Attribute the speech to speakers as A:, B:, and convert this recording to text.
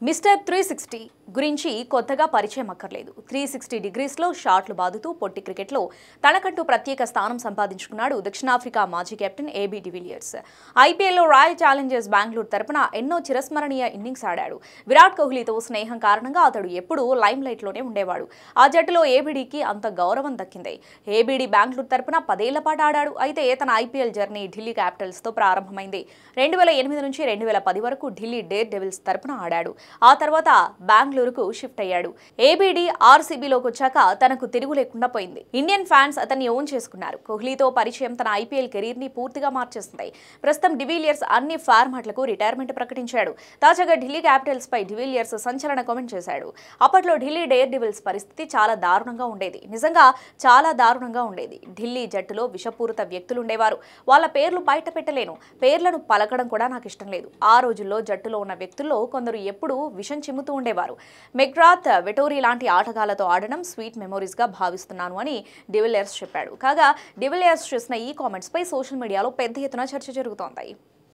A: Mister 360 గురించి కొత్తగా పరిచయం అక్కర్లేదు. 360 డిగ్రీస్లో షాట్లు బాదుతూ పొట్టి క్రికెట్లో తనకంటూ ప్రత్యేక స్థానం సంపాదించుకున్నాడు దక్షిణాఫ్రికా మాజీ కెప్టెన్ ఏబీ డివిలియర్స్. ఐపీఎల్లో రాయల్ ఛాలెంజర్స్ బెంగళూరు తరపున ఎన్నో చిరస్మరణీయ ఇన్నింగ్స్ ఆడాడు. విరాట్ కోహ్లీతో స్నేహం కారణంగా అతడు ఎప్పుడూ లైమ్ లైట్లోనే ఉండేవాడు. ఆ జట్టులో ఏబీడీకి అంత గౌరవం దక్కింది. ఏబీడీ బెంగళూరు తరపున 10 ఏళ్ల పాటు ఆడాడు. అయితే తన ఐపీఎల్ జర్నీ ఢిల్లీ క్యాపిటల్స్తో ప్రారంభమైంది. 2008 నుంచి 2010 వరకు ఢిల్లీ డేర్ డెవిల్స్ తరపున ఆడాడు. ఆ తర్వాత బెంగళూరుకు షిఫ్ట్ అయ్యాడు. ఏబీడీ ఆర్సీబీలోకి వచ్చాక తనకు తిరుగు లేకుండా పోయింది. ఇండియన్ ఫ్యాన్స్ అతన్ని ఓన్ చేసుకున్నారు. కోహ్లీతో పరిచయం తన ఐపీఎల్ కెరీర్ ని పూర్తిగా మార్చేసింది. ప్రస్తుతం డివిలియర్స్ అన్ని ఫార్మాట్లకు రిటైర్మెంట్ ప్రకటించాడు. తాజాగా ఢిల్లీ క్యాపిటల్స్ పై డివిలియర్స్ సంచలన కామెంట్ చేశాడు. అప్పట్లో ఢిల్లీ డేర్ డెవిల్స్ పరిస్థితి చాలా దారుణంగా ఉండేది. నిజంగా చాలా దారుణంగా ఉండేది. ఢిల్లీ జట్టులో విషపూరిత వ్యక్తులు ఉండేవారు. వాళ్ళ పేర్లు బయట పెట్టలేను. పేర్లను పలకడం కూడా నాకు ఇష్టం లేదు. ఆ రోజుల్లో జట్టులో ఉన్న వ్యక్తుల్లో కొందరు ఎప్పుడూ విషం చిమ్ముతూ ఉండేవారు. మెగ్రాత్, వెటోరీ లాంటి ఆటగాళ్లతో ఆడడం స్వీట్ మెమోరీస్ గా భావిస్తున్నాను అని డివిలియర్స్ చెప్పాడు. కాగా డివిలియర్స్ చేసిన ఈ కామెంట్స్ పై సోషల్ మీడియాలో పెద్ద ఎత్తున చర్చ జరుగుతోంది.